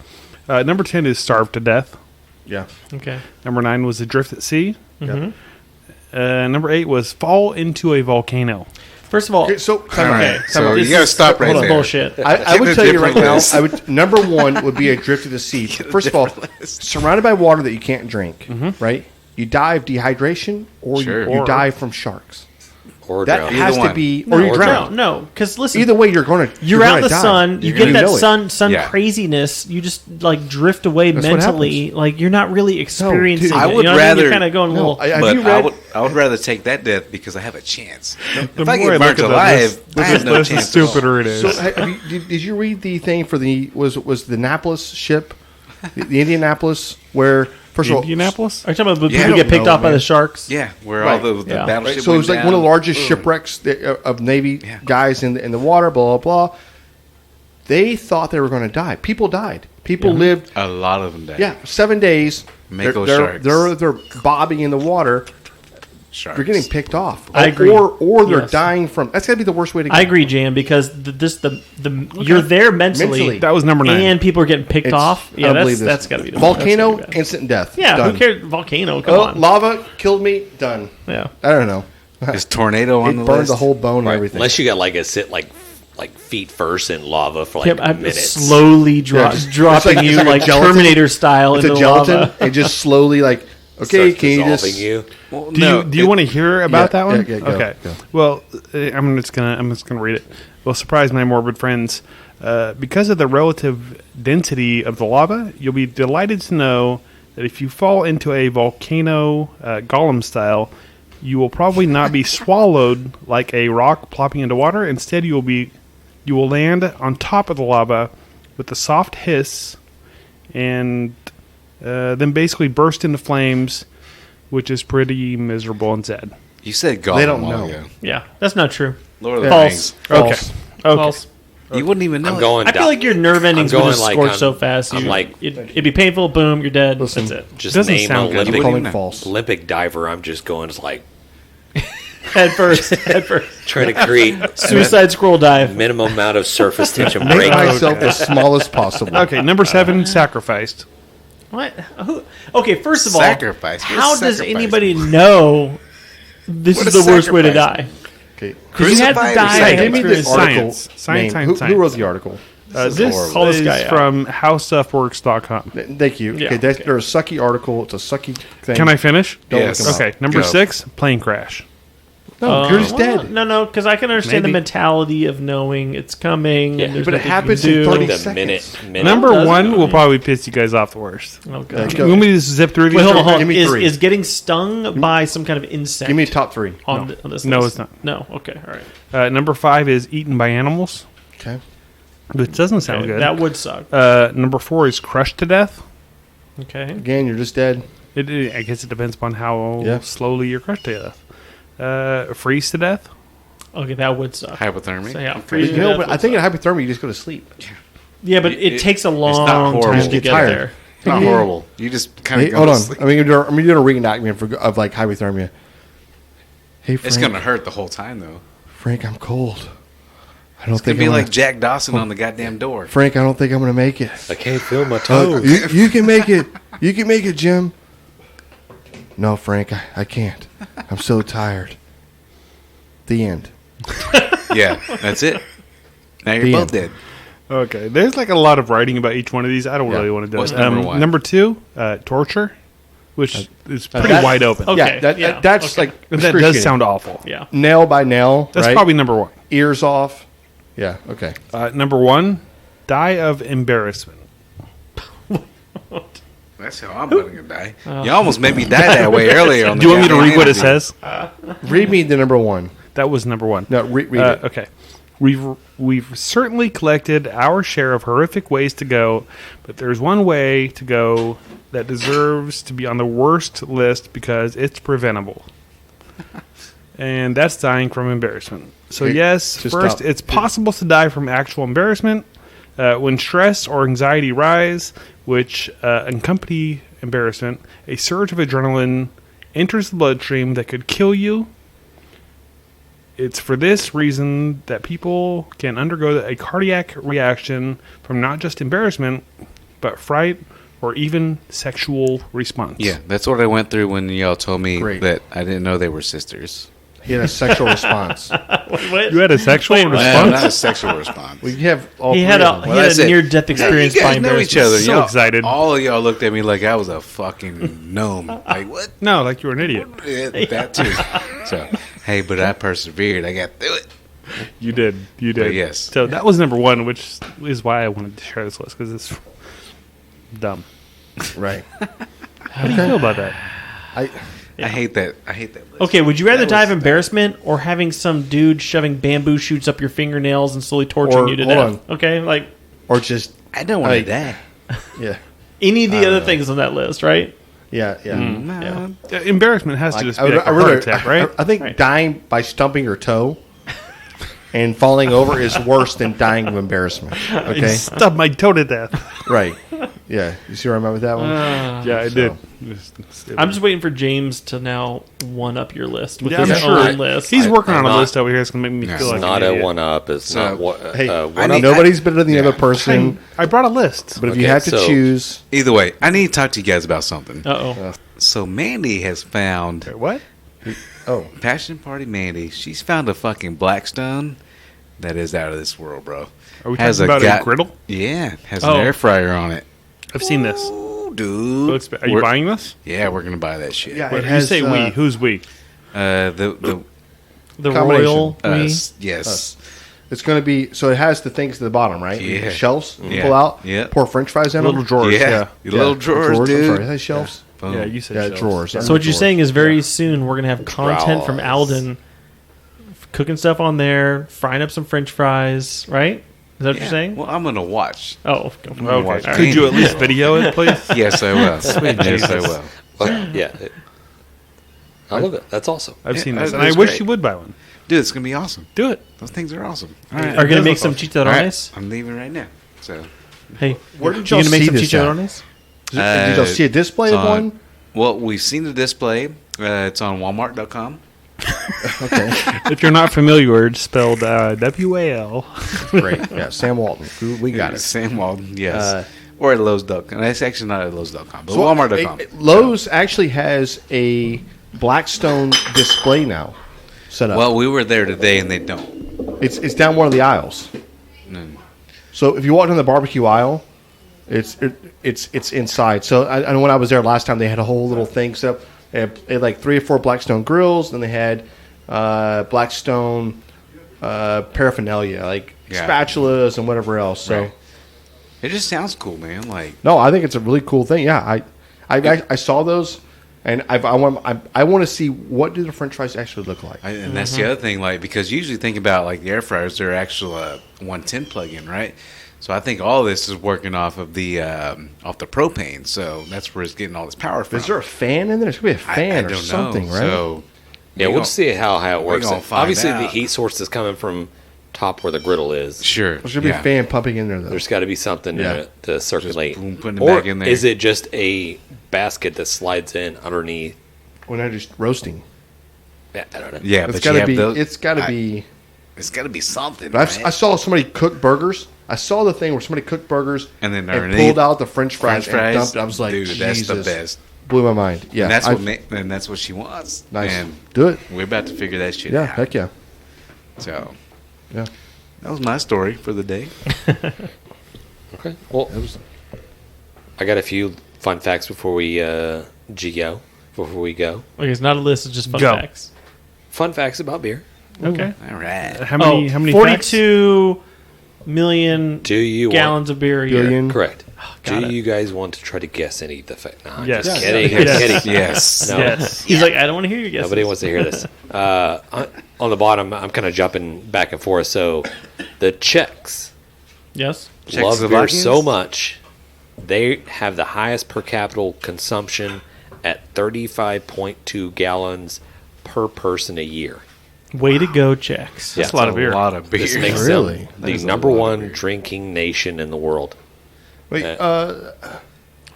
Number 10 is starved to death. Yeah. Okay. Number 9 was adrift at sea. Mm-hmm. Number 8 was fall into a volcano. First of all, Okay, so time out. okay, So this you gotta is- stop right hold on, there. bullshit. I would Get a tell you right different now. list. I would number 1 would be adrift to the sea. First of all, surrounded by water that you can't drink, right? You die of dehydration, or Sure. you die from sharks. Or that drown. has Either to be, one. or you Or drown. No, because listen, Either way, you're going to. you're out in the die. sun. You You're get gonna that know it. sun Yeah. craziness. You just like drift away That's what mentally. Like you're not really experiencing. dude. it. I would you know what rather- You're kind of going a No, little. have But you read? I would rather take that death because I have a chance. If I more I get look burnt at alive, I this have no list, the chance. at all. stupider it is. So, did you read the thing for the was the Annapolis ship, the Indianapolis, where first of all, Indianapolis? Are you talking about Yeah, I people get don't picked know, off by man. the sharks? Yeah, where Right. all the Yeah. right, battleship so it was went like one of the down. largest Ugh. shipwrecks of Navy Yeah. guys in the water. Blah blah blah. They thought they were going to die. People died. People lived. A lot of them died. Yeah, 7 days. Mako they're, sharks. they're bobbing in the water. Sharks. They're getting picked off. I agree. Or they're Yes. dying from. That's got to be the worst way to go. I agree, Jam, because you're there mentally. Mentally. That was number 9. And people are getting picked It's- off. I Yeah, don't believe this. that's got to be the Volcano, that's gotta be bad. instant death. Yeah, Done. who cares? Volcano, come Oh, on. lava killed me. Done. Yeah. I don't know. Is tornado on It the burned list? the whole bone and Right. everything. Unless you got like a sit like feet first in lava for like Yep, I'm minutes. slowly Yeah, just- dropping it's you like a like gelatin. Terminator style It's into a the gelatin. lava. It just slowly like. Okay, Starts can you dissolving just? you? Well, Do you want to hear about Yeah, that one? yeah, go, okay. go. Well, I'm just gonna read it. Well, surprise my morbid friends. Because of the relative density of the lava, you'll be delighted to know that if you fall into a volcano golem style, you will probably not be swallowed like a rock plopping into water. Instead, you will land on top of the lava with a soft hiss, and then basically burst into flames, which is pretty miserable and sad. You said Gollum They don't a while know. ago. Yeah, that's not true. Lord of the False. Rings. False. Okay. False. You wouldn't even know. I'm it. going. I feel like your nerve endings I'm would going just like scorch I'm- so fast. I'm you- like- it'd be painful. Boom, you're dead. Listen. That's it. just Doesn't name sound good. Olympic You call him know. false. Olympic diver. I'm just going just like Head first. Head first. trying to create Suicide scroll dive. minimum amount of surface tension Make break. myself as small as possible. Okay, number 7, sacrificed. What? Who? Okay, first of all, Sacrifice. What's how does sacrifice? anybody know this What is is the worst way to sacrifice? die? Okay. Because you had to Crucified or die. sacrificed? and Give me the experience- article. Science, name. science. Who wrote the article? This Call this is guy out. from howstuffworks.com. Thank you. Yeah, Okay, that's, okay. they're a sucky article. It's a sucky thing. Can I finish? Don't Yes. look 'em up. Okay, number Go. 6, plane crash. No, you're just Well, dead. No, because I can understand Maybe. the mentality of knowing it's coming. Yeah. And there's But it nothing you happens can in do. 30 The seconds. minute. Number doesn't 1 it? will probably piss you guys off the worst. Oh, God. Okay. You want me to zip through these? Wait, hold on. Give me Is, 3. is getting stung by some kind of insect Give me top 3. on, No. on this No, list? it's not. No, okay, all right. Number 5 is eaten by animals, Okay. which doesn't sound Okay, good. that would suck. Number 4 is crushed to death. Okay. Again, you're just dead. I guess it depends upon how Yeah. slowly you're crushed to death. Freeze to death. Okay, that would suck. Hypothermia. So, yeah, Okay. freeze to No, death but I would think in suck. hypothermia, you just go to sleep. Yeah, but it takes a long horrible. time Just to get get tired. there. It's not horrible. You just kind Hey, of go hold to on. sleep. I'm doing a reenactment of like hypothermia. Hey, Frank. It's going to hurt the whole time, though. Frank, I'm cold. I don't It's going think to be I'm like gonna, Jack Dawson on the goddamn door. Frank, I don't think I'm going to make it. I can't feel my toes. You can make it. You can make it, Jim. No, Frank, I can't. I'm so tired. The end. Yeah, that's it. Now you're The both end. dead. Okay, there's like a lot of writing about each one of these. I don't Yeah. really want to do What's it. number 1? Number 2, torture, which is pretty that- wide open. Okay. Yeah, that's okay. like That does excruciating. sound awful. Yeah. nail by nail. That's right? probably number 1. ears off. Yeah. Okay. Number 1, die of embarrassment. That's how I'm going to die. You almost made me die that way earlier. On Do you want me to goddamn read what it interview. says? Read me the number 1. That was number 1. No, read it. Okay. We've certainly collected our share of horrific ways to go, but there's one way to go that deserves to be on the worst list because it's preventable. And that's dying from embarrassment. So Okay, yes, just first, stop. it's possible to die from actual embarrassment. When stress or anxiety rise, which accompany embarrassment, a surge of adrenaline enters the bloodstream that could kill you. It's for this reason that people can undergo a cardiac reaction from not just embarrassment, but fright or even sexual response. Yeah, that's what I went through when y'all told me Great. that I didn't know they were sisters. He had a sexual response. What? You had a sexual Wait, response? Not a sexual response. We have all He three had of a, them. he Well, had that's a it. near-death experience you by guys know each embarrassment. other. So Y'all- excited. All of y'all looked at me like I was a fucking gnome. Like, what? No, like you were an idiot. Yeah, that too. So, Hey, but I persevered. I got through it. You did. But yes. So that was number one, which is why I wanted to share this list, because it's dumb. Right. How do you feel about that? I hate that. I hate that list. Okay, would you rather That die was- of embarrassment or having some dude shoving bamboo shoots up your fingernails and slowly torturing Or- you to hold death? Okay, like Or just I don't want Like- to die. yeah, any of the other things on that list, right? yeah. No. Embarrassment has to Like, just I be would- like I a really- heart attack, right? I think Right. dying by stumping your toe and falling over is worse than dying of embarrassment. I Okay, stubbed my toe to death. right? Yeah, you see where I'm at with that one? Yeah, I did. I'm just waiting for James to now one up your list with Yeah, I'm his sure. own list. He's working I'm on a not- list over here. It's gonna make me Yeah, feel it's like Not an a idiot. one up. It's So, not what. Hey, one need- up. Nobody's better than the other person, I brought a list. but if you Okay, have to so- choose, Either way, I need to talk to you guys about something. Uh-oh. So Mandy has found What? oh, Passion Party Mandy. She's found a fucking Blackstone that is out of this world, bro. Are we Has talking about ga- a griddle? Yeah, has Oh. an air fryer on it. I've seen this. Ooh, dude. Are you We're- buying this? Yeah, we're gonna buy that shit. Yeah. What, It you has, say we? Who's we? The The Combination. royal we? us, yes. Us. It's going to be so. It has the things at the bottom, right? Yeah. Shelves. Yeah. Pull out. Yeah. Pour French fries in Little them. drawers. Yeah, Yeah. your little drawers, I'm dude. sorry, is that shelves? Boom. Yeah, you said Yeah, shelves. drawers. So what you're saying is very soon we're going to have content from Drawers. Aldan cooking stuff on there, frying up some french fries, right? Is that what Yeah. you're saying? Well, I'm gonna watch. Oh, gonna Okay. watch Could you at least video it, please? Yes, I will. Yes, I Jesus. will. But, yeah. I love it. That's awesome. I've Yeah, seen this, that and I is wish great. you would buy one. Dude, it's gonna be awesome. Do it. Those things are awesome. Are you going to make some All right, chicharrones? I'm leaving right now. So, Hey, Where did you y'all going to make see some this at? chicharrones? Did y'all see a display it's of on- one? well, we've seen the display. It's on Walmart.com. Okay, If you're not familiar, it's spelled WAL. great. Yeah, Sam Walton. We got it. Sam Walden, yes. Uh, or at Lowe's.com. It's actually not at Lowe's.com, but So, Walmart.com. Lowe's actually has a Blackstone display now set up. Well, we were there today, and they don't. It's down one of the aisles. Mm. So if you walk down the barbecue aisle, it's inside. So I know when I was there last time, they had a whole little thing set up. They had like 3 or 4 Blackstone grills, and they had Blackstone paraphernalia, like Yeah. spatulas and whatever else. So Right. It just sounds cool, man. Like, no, I think it's a really cool thing. Yeah, I saw those, and I want to see what do the French fries actually look like. and that's the other thing, like, because you usually think about like the air fryers, they're actual 110 plug-in, right? So I think all this is working off of the propane. So that's where it's getting all this power from. Is there a fan in there? There's gonna be a I fan or don't something, know. right? So Yeah, we'll see how it works. gonna find Obviously, the out. heat source is coming from top where the griddle is. sure, There's gonna be a fan pumping in there though. There's got to be something Yeah. to circulate. boom, putting it Or back in there. is it just a basket that slides in underneath? When they're just roasting. Yeah, I don't know. Yeah, It's but gotta you have be. those- It's gotta I- be. It's got to be something. But Right? I saw somebody cook burgers. I saw the thing where somebody cooked burgers And then and underneath- pulled out the French fries, French fries, and dumped it. I was like, dude, Jesus, that's the best. Blew my mind. Yeah, And that's I- and that's what she wants. nice. And Do it. we're about to figure that shit Yeah, out. heck yeah. So Yeah. that was my story for the day. Okay. Well, I got a few fun facts before we go. Before we go, Okay, it's not a list, it's just fun Go. facts. fun facts about beer. Okay. All right. How many? How many? 42 million Do you gallons of beer a year. Billion. Correct. got Do it. you guys want to try to guess any of the facts? No, I'm Yes. just Yeah, kidding. yeah, I'm yes. kidding. Yes. No. Yes. He's like, I don't want to hear your guesses. Nobody wants to hear this. On the bottom, I'm kind of jumping back and forth. So, the Czechs Yes. love beer Czechoslovakians? so much, they have the highest per capita consumption at 35.2 gallons per person a year. Way to go, Czechs. That's a lot of beer. A lot of beer. This makes Really? them That the is a number lot of one beer. drinking nation in the world. Wait,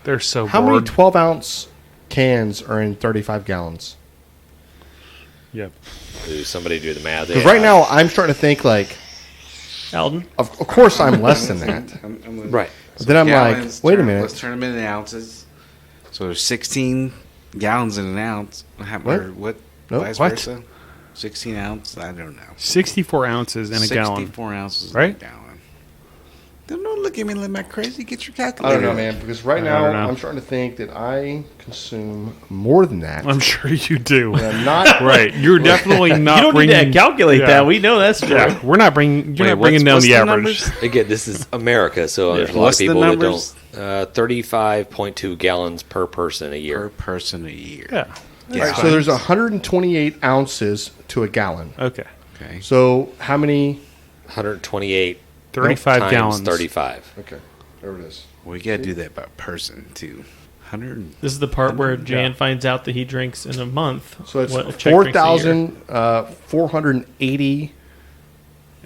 They're so how many bored. 12-ounce cans are in 35 gallons? Yep. Somebody do the math. Because right now I'm starting to think like, Alden. of course I'm less than that. Right. But then I'm Gallons, like, wait a turn- minute. Let's turn them into ounces. So there's 16 gallons in an ounce. What? What? No, Vice what? versa? 16 ounce? I don't know. 64 ounces in a gallon. 64 ounces Right? in a gallon. Don't look at me like that crazy. Get your I calculator. don't know, man, because right I now don't know. I'm starting to think that I consume more than that. I'm sure you do. And I'm not Right. You're definitely not You don't bringing... need to calculate Yeah. that. We know that's true. Yeah, we're not bringing... You're Wait, not bringing down what's the the average. numbers? Again, this is America, so there's a lot What's of the people that numbers? don't. 35.2 gallons per person a Per year. person a year. Yeah. All right, so there's 128 ounces to a gallon. Okay. Okay. So how many? 128 35 times gallons. 35. Okay, there it is. We got to do that by person, too. 100. This is the part where Jan Yeah. finds out that he drinks in a month. So it's what a Czech drinks a year. 4,480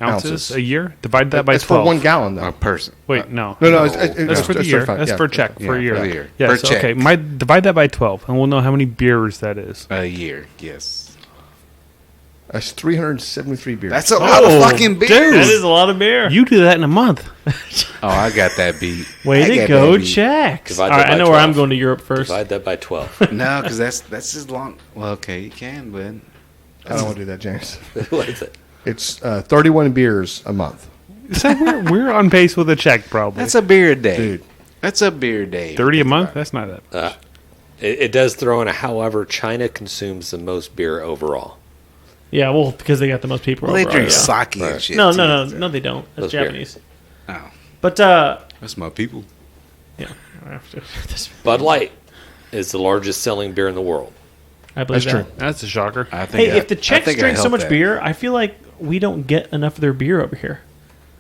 Ounces a year? Divide that by That's 12. for 1 gallon, though. A person. Wait, no. No, That's for the year. 35, That's yeah. for a check for a Yeah, year. for the year. Yeah, Per so, check. okay. Divide that by 12, and we'll know how many beers that is. A year, yes. That's 373 beers. That's a lot of fucking beers. That is a lot of beer. You do that in a month. Oh, I got that beat. Way I to got go, that beat. Czechs. Divide All that right, by I know where I'm 12. going to Europe first. Divide that by 12. No, because that's as long. Well, okay, you can, but I don't want to do that, James. What is it? It's 31 beers a month. So we're on pace with a check, probably. that's a beer a day. Dude. That's a beer a day. 30 a month? That's not that. It does throw in a however, China consumes the most beer overall. Yeah, well, because they got the most people. Well, they overall, drink yeah. sake and Right. shit. No, too, no, no, so- no, they don't. That's Those beer. Japanese. Oh, But that's my people. yeah, Bud Light is the largest selling beer in the world. I believe That's that. true. That's a shocker. I think. Hey, if the Czechs drink so much beer, I feel like we don't get enough of their beer over here.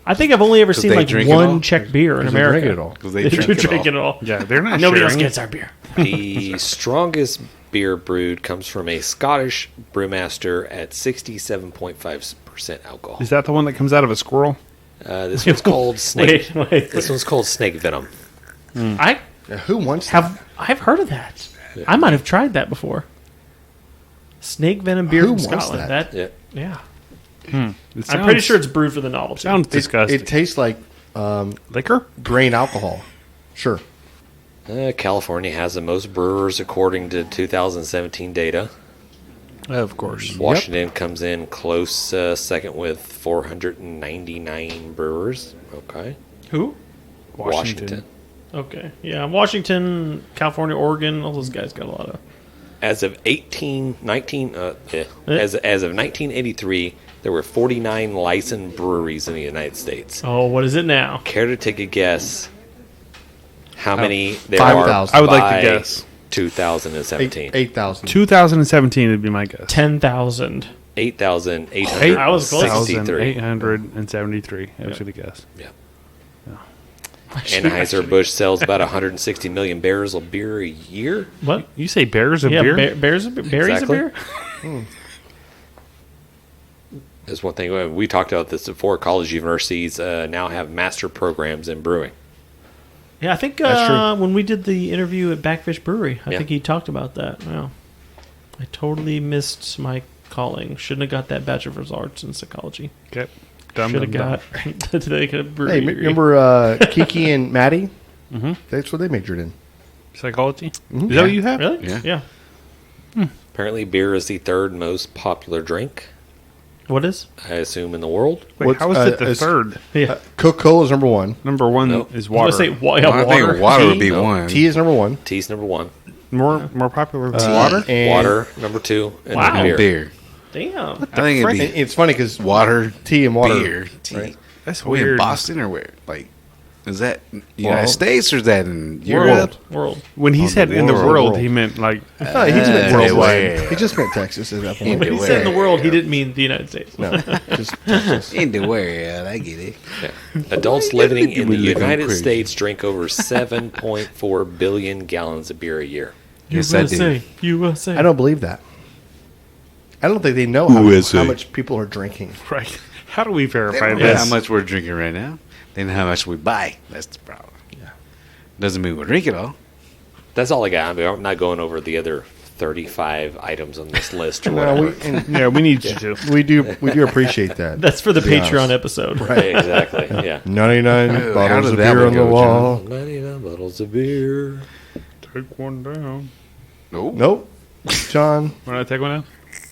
I think I've only ever 'Cause sing they like drink it all? one Czech beer in 'Cause they America. drink it all. because they They do drink it drink all. it all. Yeah, they're not Nobody else sharing. gets our beer. The strongest beer brewed comes from a Scottish brewmaster at 67.5% alcohol. Is that the one that comes out of a squirrel? This one's called snake. Wait. This one's called snake venom. I Yeah, who wants that? I've heard of that. I might have tried that before. Snake venom beer Who from wants Scotland. that? Yeah. Yeah. It I'm pretty sounds- sure it's brewed for the novelty. Sounds It, disgusting. it tastes like Liquor? grain alcohol. Sure. California has the most brewers according to 2017 data. Of course. Washington comes in close second with 499 brewers. Okay. Who? Washington. Okay. Yeah, Washington, California, Oregon, all those guys got a lot of. As of 1983, there were 49 licensed breweries in the United States. Oh, what is it now? Care to take a guess how many there 5,000. are? I would like by to guess. 2017. 8,000. 2017 would be my guess. 10,000. 8,863. I was close. 8,873. I was going to guess. Yeah. Anheuser-Busch sells about 160 million barrels of beer a year. What? You say bears of Yeah, beer? bears of berries Exactly. of beer? That's one thing. We talked about this before. College universities now have master programs in brewing. Yeah, I think That's true. when we did the interview at Backfish Brewery, I Yeah. think he talked about that. Wow. I totally missed my calling. Shouldn't have got that Bachelor of Arts in Psychology. Okay. Dumb, Should have dumb, got they could have brewery. Hey, remember Kiki and Maddie? Mm-hmm. That's what they majored in. Psychology? Is that what you have? Really? Yeah. Apparently, beer is the third most popular drink, What is? I assume, in the world. Wait, What's, how is it the is- third? Yeah. Coca-Cola is number one. Number one Nope. is I was water. gonna say, yeah, Well, I water. think water would be No. one. Tea is number one. Tea's number one. more popular than water? And Water number two. And Wow. then beer. beer. Damn. I think it'd and be it's funny because water, tea and water. beer, tea. right? That's Are we in weird. Boston or where? Like, is that United Well, States or is that in world. Europe? World. When he On said the in the world. world, World. he meant like No, he just meant worldwide. Anywhere. He just meant Texas at that point. When he said in the world, he didn't mean the United States. No, just Texas. In the world, I get it. Adults living in the we looking United crazy? States drink over 7.4 billion gallons of beer a year. Yes, I do. USA. USA. I don't believe that. I don't think they know how USA. much people are drinking. right. How do we They verify don't know this? how much we're drinking right now. They know how much we buy. That's the problem. Yeah. Doesn't mean we'll drink it all. That's all I got. I mean, I'm not going over the other 35 items on this list or No, whatever. Yeah, we need you to. we do appreciate that. That's for the To be Patreon honest. episode. Right, exactly. Yeah. 99 How bottles did of that beer one on the go, wall. 99 bottles of beer. Take one down. Nope. Nope. John, We're not take one out?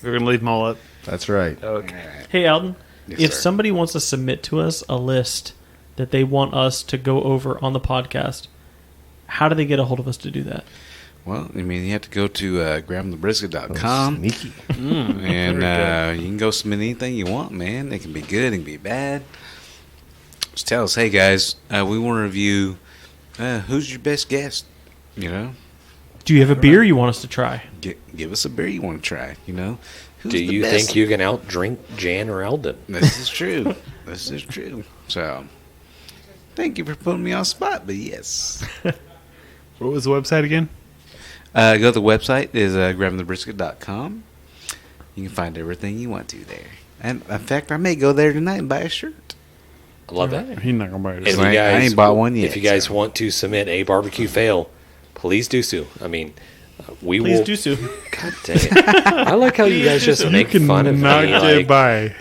We're going to leave them all up. that's right. Okay. Hey, Alden, Yes, if sir. somebody wants to submit to us a list that they want us to go over on the podcast, how do they get a hold of us to do that? Well, I mean, you have to go to grabthebrisket.com. Sneaky. And you can go submit anything you want, man. It can be good, it can be bad. Just tell us, hey, guys, we want to review who's your best guest, you know? Do you have a beer you want us to try? Give us a beer you want to try, you know? Who's Do the you best? think you can outdrink Jan or Aldan? This is true. This is true. So, thank you for putting me on the spot, but yes. What was the website again? Go to the website. Is grabthebrisket.com. You can find everything you want to there. And, in fact, I may go there tonight and buy a shirt. I love that. He's not gonna buy it. If I you guys, ain't bought one yet, If you guys so. want to submit a barbecue fail, please do so. I mean, we Please will. do so. God dang it. I like how you guys just make fun of Not me. get Like, by.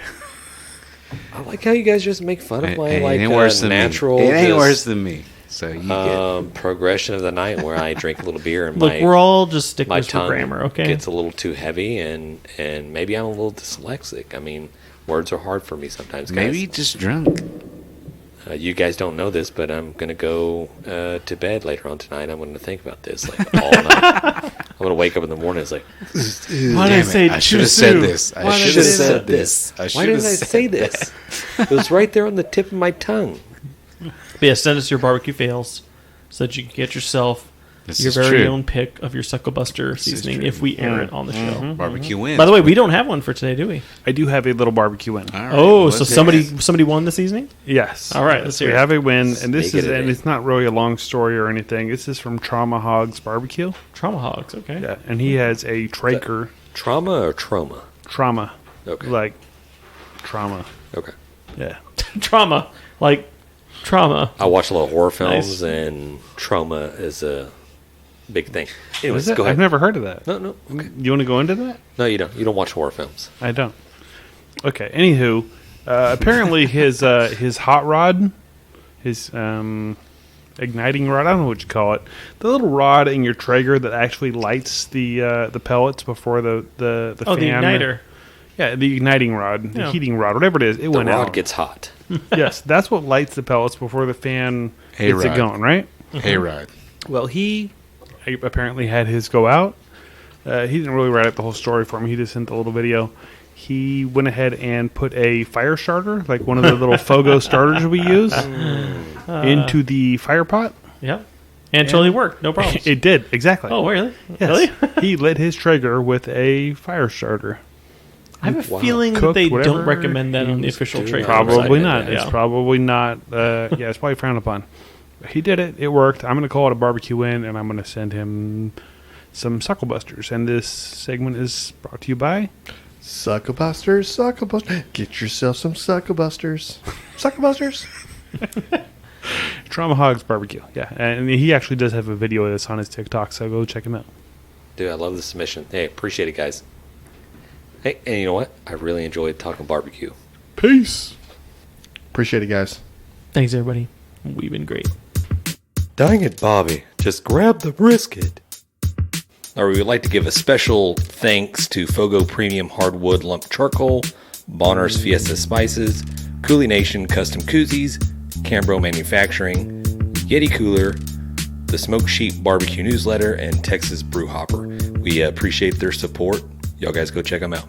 I like how you guys just make fun of my It like ain't worse than natural. me. It ain't just, worse than me. So, you get progression of the night where I drink a little beer and Look, my we're all just my sticklers for tongue grammar, okay? gets a little too heavy and maybe I'm a little dyslexic. I mean, words are hard for me sometimes. Guys. maybe just drunk. You guys don't know this, but I'm gonna go to bed later on tonight. I'm gonna think about this like all night. I'm gonna wake up in the morning. It's like, Why did I say I should have said Chusu? this. Why I did should I have say said that? this. why didn't I say this? It was right there on the tip of my tongue. But yeah, send us your barbecue fails so that you can get yourself This your is very true. own pick of your Sucklebuster seasoning true. if we air it on the show. Barbecue wins. By the way, we don't have one for today, do we? I do have a little barbecue win. All right, Oh, let's so hear it. somebody won this evening? Yes. All right, let's We hear it. have a win, and this Sneak is it in. and it's not really a long story or anything. This is from Trauma Hogs Barbecue. Trauma Hogs, okay. Yeah, and he has a Traeger Trauma or trauma? trauma, Okay. like trauma. Okay. Yeah. Trauma. Like trauma. I watch a lot of horror films, Nice. and trauma is a big thing. Is Anyways, it? go ahead. I've never heard of that. No. Okay. You want to go into that? No, you don't. You don't watch horror films. I don't. Okay. Anywho, apparently his hot rod, his igniting rod. I don't know what you call it. The little rod in your Traeger that actually lights the pellets before the Oh, the fan. igniter. Yeah, the igniting rod, the Yeah. heating rod, whatever it is. It The went rod out. gets hot. Yes, that's what lights the pellets before the fan gets it A-rod. going, right? Hey, Rod. Well, he apparently had his go out. He didn't really write up the whole story for me. He just sent the little video. He went ahead and put a fire starter, like one of the little FOGO starters we use, into the fire pot. Yep. And totally worked. No problem. It did, exactly. Oh, really? Yes. Really? He lit his Traeger with a fire starter. I have a Wow. feeling that Cooked they whatever don't recommend that on the he's official doing. Traeger Probably website. not. Yeah. It's probably not. It's probably frowned upon. He did it. It worked. I'm going to call it a barbecue win, and I'm going to send him some Sucklebusters. And this segment is brought to you by Sucklebusters, Sucklebusters. Get yourself some Sucklebusters. Sucklebusters. Trauma Hogs Barbecue. Yeah, and he actually does have a video of this on his TikTok, so go check him out. Dude, I love the submission. Hey, appreciate it, guys. Hey, and you know what? I really enjoyed talking barbecue. Peace. Appreciate it, guys. Thanks, everybody. We've been great. Dang it, Bobby. Just grab the brisket. All right, we would like to give a special thanks to FOGO Premium Hardwood Lump Charcoal, Bolner's Fiesta Spices, CoolieNation Custom Koozies, Cambro Manufacturing, Yeti Cooler, the Smoke Sheep Barbecue Newsletter, and Texas Brew Hopper. We appreciate their support. Y'all guys go check them out.